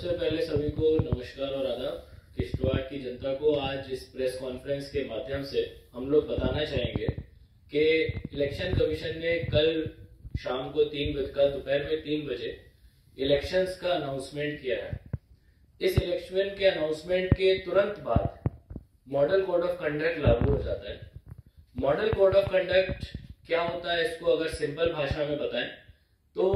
सबसे पहले सभी को नमस्कार और आदाब। किश्तवाड़ की जनता को आज इस प्रेस कॉन्फ्रेंस के माध्यम से हम लोग बताना चाहेंगे कि इलेक्शन कमीशन ने कल शाम को दोपहर में 3 बजे इलेक्शंस का अनाउंसमेंट किया है। इस इलेक्शन के अनाउंसमेंट के तुरंत बाद मॉडल कोड ऑफ कंडक्ट लागू हो जाता है। मॉडल कोड ऑफ कंडक्ट क्या होता है, इसको अगर सिंपल भाषा में बताएं तो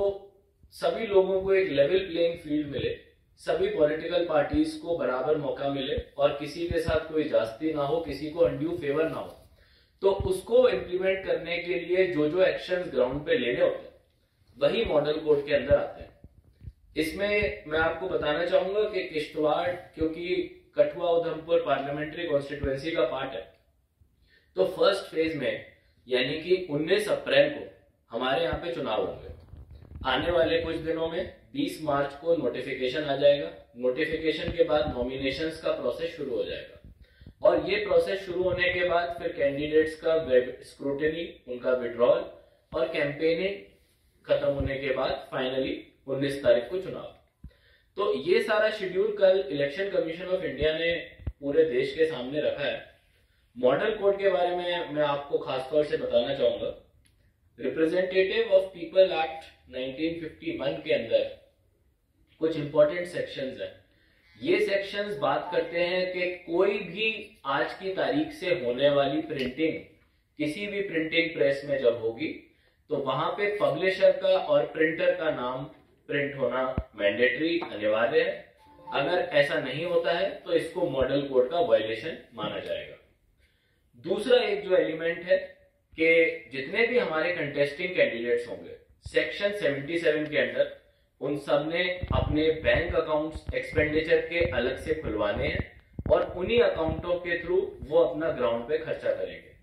सभी लोगों को एक लेवल प्लेइंग फील्ड मिले, सभी पॉलिटिकल पार्टीज को बराबर मौका मिले और किसी के साथ कोई जास्ती ना हो, किसी को अनड्यू फेवर ना हो। तो उसको इम्प्लीमेंट करने के लिए जो जो एक्शंस ग्राउंड पे लेने होते हैं वही मॉडल कोड के अंदर आते हैं। इसमें मैं आपको बताना चाहूंगा कि किश्तवाड़ क्योंकि कठुआ उधमपुर पार्लियामेंट्री कॉन्स्टिट्यूएंसी का पार्ट है, तो फर्स्ट फेज में यानी कि 19 अप्रैल को हमारे यहाँ पे चुनाव होंगे। आने वाले कुछ दिनों में 20 मार्च को नोटिफिकेशन आ जाएगा। नोटिफिकेशन के बाद नॉमिनेशंस का प्रोसेस शुरू हो जाएगा और ये प्रोसेस शुरू होने के बाद फिर कैंडिडेट्स का स्क्रूटनी, उनका विड्रॉल और कैंपेनिंग खत्म होने के बाद फाइनली 19 तारीख को चुनाव। तो ये सारा शेड्यूल कल इलेक्शन कमीशन ऑफ इंडिया ने पूरे देश के सामने रखा है। मॉडल कोड के बारे में मैं आपको खासतौर से बताना चाहूंगा। रिप्रेजेंटेटिव ऑफ पीपल एक्ट 1951 के अंदर कुछ इंपॉर्टेंट सेक्शंस हैं। ये सेक्शंस बात करते हैं कि कोई भी आज की तारीख से होने वाली प्रिंटिंग किसी भी प्रिंटिंग प्रेस में जब होगी तो वहां पे पब्लिशर का और प्रिंटर का नाम प्रिंट होना मैंडेटरी, अनिवार्य है। अगर ऐसा नहीं होता है तो इसको मॉडल कोड का वायलेशन माना जाएगा। दूसरा एक जो एलिमेंट है कि जितने भी हमारे कंटेस्टिंग कैंडिडेट्स होंगे सेक्शन 77 के अंदर उन सब ने अपने बैंक अकाउंट्स एक्सपेंडिचर के अलग से खुलवाने हैं और उन्हीं अकाउंटों के थ्रू वो अपना ग्राउंड पे खर्चा करेंगे।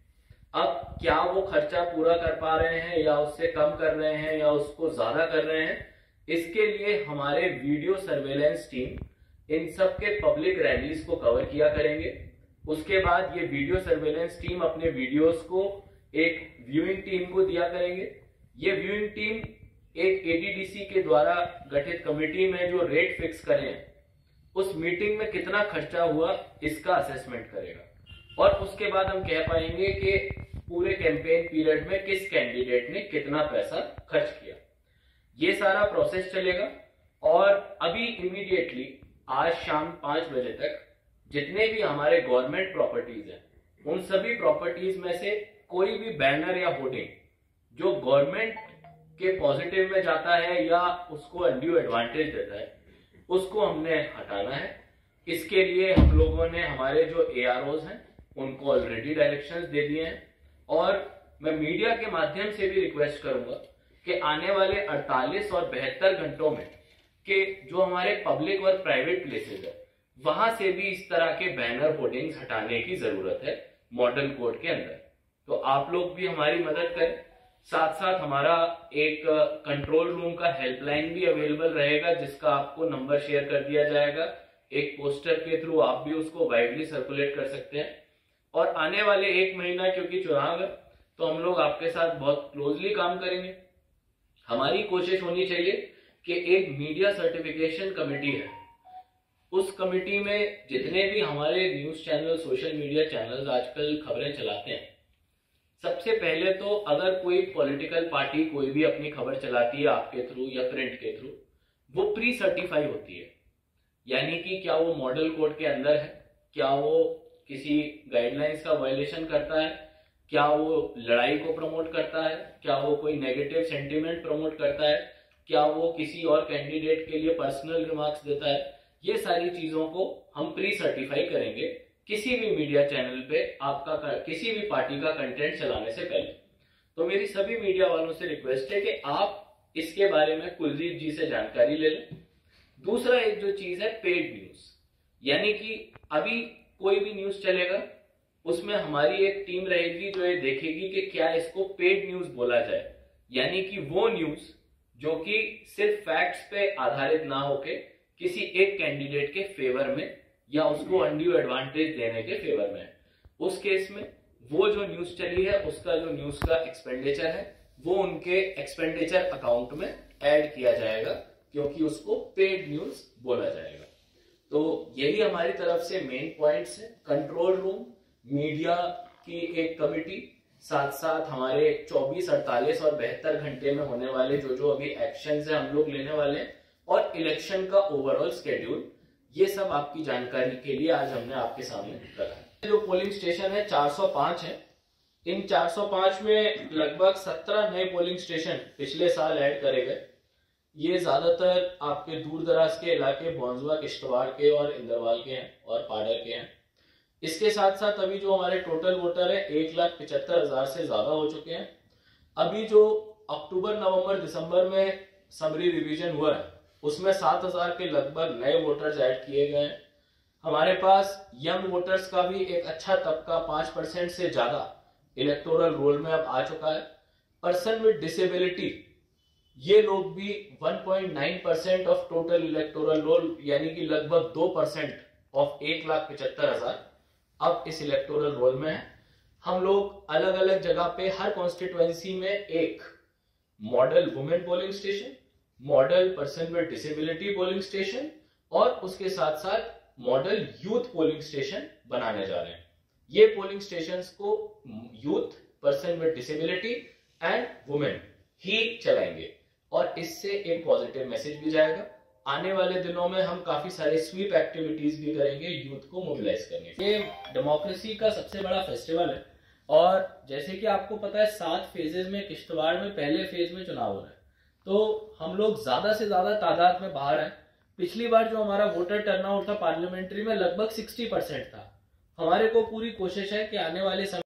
अब क्या वो खर्चा पूरा कर पा रहे हैं या उससे कम कर रहे हैं या उसको ज्यादा कर रहे हैं, इसके लिए हमारे वीडियो सर्वेलेंस टीम इन सब के पब्लिक रैलीज को कवर किया करेंगे। उसके बाद ये वीडियो सर्वेलेंस टीम अपने वीडियोस को एक व्यूइंग टीम को दिया करेंगे। ये व्यूइंग टीम एक एडीडीसी के द्वारा गठित कमेटी में जो रेट फिक्स करें उस मीटिंग में कितना खर्चा हुआ इसका असेसमेंट करेगा और उसके बाद हम कह पाएंगे कि पूरे कैंपेन पीरियड में किस कैंडिडेट ने कितना पैसा खर्च किया। ये सारा प्रोसेस चलेगा और अभी इमीडिएटली आज शाम 5 बजे तक जितने भी हमारे गवर्नमेंट प्रॉपर्टीज हैं उन सभी प्रॉपर्टीज में से कोई भी बैनर या होर्डिंग जो गवर्नमेंट के पॉजिटिव में जाता है या उसको अनड्यू एडवांटेज देता है उसको हमने हटाना है। इसके लिए हम लोगों ने हमारे जो एआरओज हैं उनको ऑलरेडी डायरेक्शंस दे दिए हैं और मैं मीडिया के माध्यम से भी रिक्वेस्ट करूंगा कि आने वाले 48 और 72 घंटों में कि जो हमारे पब्लिक और प्राइवेट प्लेसेस है वहां से भी इस तरह के बैनर होर्डिंग्स हटाने की जरूरत है मॉडल कोड के अंदर। तो आप लोग भी हमारी मदद करें। साथ साथ हमारा एक कंट्रोल रूम का हेल्पलाइन भी अवेलेबल रहेगा जिसका आपको नंबर शेयर कर दिया जाएगा। एक पोस्टर के थ्रू आप भी उसको वाइडली सर्कुलेट कर सकते हैं और आने वाले 1 महीना क्योंकि चुनाव है तो हम लोग आपके साथ बहुत क्लोजली काम करेंगे। हमारी कोशिश होनी चाहिए कि एक मीडिया सर्टिफिकेशन कमेटी है, उस कमेटी में जितने भी हमारे news channel, social media channels आजकल खबरें चलाते हैं, सबसे पहले तो अगर कोई पॉलिटिकल पार्टी कोई भी अपनी खबर चलाती है आपके थ्रू या प्रिंट के थ्रू, वो प्री सर्टिफाई होती है। यानी कि क्या वो मॉडल कोड के अंदर है, क्या वो किसी गाइडलाइंस का वायलेशन करता है, क्या वो लड़ाई को प्रमोट करता है, क्या वो कोई नेगेटिव सेंटिमेंट प्रमोट करता है, क्या वो किसी और कैंडिडेट के लिए पर्सनल रिमार्क्स देता है। ये सारी चीजों को हम प्री सर्टिफाई करेंगे किसी भी मीडिया चैनल पे आपका किसी भी पार्टी का कंटेंट चलाने से पहले। तो मेरी सभी मीडिया वालों से रिक्वेस्ट है कि आप इसके बारे में कुलदीप जी से जानकारी ले लें। दूसरा एक जो चीज है पेड न्यूज, यानी कि अभी कोई भी न्यूज चलेगा उसमें हमारी एक टीम रहेगी जो ये देखेगी कि क्या इसको पेड न्यूज बोला जाए, यानी कि वो न्यूज जो कि सिर्फ फैक्ट्स पे आधारित ना होके किसी एक कैंडिडेट के फेवर में या उसको अनड्यू एडवांटेज देने के फेवर में। उस केस में वो जो न्यूज चली है उसका जो न्यूज का एक्सपेंडिचर है वो उनके एक्सपेंडिचर अकाउंट में ऐड किया जाएगा क्योंकि उसको पेड न्यूज बोला जाएगा। तो यही हमारी तरफ से मेन पॉइंट्स है। कंट्रोल रूम, मीडिया की एक कमिटी, साथ साथ हमारे 24, 48 और 72 घंटे में होने वाले जो अभी एक्शंस है हम लोग लेने वाले हैं, और इलेक्शन का ओवरऑल शेड्यूल, ये सब आपकी जानकारी के लिए आज हमने आपके सामने रखा है। जो पोलिंग स्टेशन है 405 है। इन 405 में लगभग 17 नए पोलिंग स्टेशन पिछले साल ऐड करे गए। ये ज्यादातर आपके दूर दराज के इलाके बौंसवा, किश्तवाड़ के और इंदरवाल के हैं और पाडर के हैं। इसके साथ साथ अभी जो हमारे टोटल वोटर है 1,75,000 से ज्यादा हो चुके हैं। अभी जो अक्टूबर, नवंबर, दिसंबर में समरी रिवीजन हुआ है उसमें 7,000 के लगभग नए वोटर्स ऐड किए गए हैं। हमारे पास यंग वोटर्स का भी एक अच्छा तबका 5% से ज्यादा इलेक्टोरल रोल में अब आ चुका है। पर्सन विद डिसेबिलिटी, ये लोग भी 1.9% ऑफ टोटल इलेक्टोरल रोल, यानी कि लगभग 2% ऑफ 1,75,000 अब इस इलेक्टोरल रोल में है। हम लोग अलग अलग जगह पे हर कॉन्स्टिट्यूएंसी में एक model women polling station, model person with disability polling station और उसके साथ साथ मॉडल यूथ पोलिंग स्टेशन बनाने जा रहे हैं। ये पोलिंग स्टेशंस को youth, person with disability and women ही चलाएंगे और इससे एक पॉजिटिव मैसेज भी जाएगा। आने वाले दिनों में हम काफी सारे स्वीप एक्टिविटीज भी करेंगे यूथ को मोबिलाइज करने के। ये डेमोक्रेसी का सबसे बड़ा फेस्टिवल है और जैसे कि आपको पता है 7 फेजेज में किश्तवाड़ में पहले फेज में चुनाव हो रहा है, तो हम लोग ज्यादा से ज्यादा तादाद में बाहर हैं। पिछली बार जो हमारा वोटर टर्नआउट था पार्लियामेंट्री में लगभग 60% था। हमारे को पूरी कोशिश है कि आने वाले समय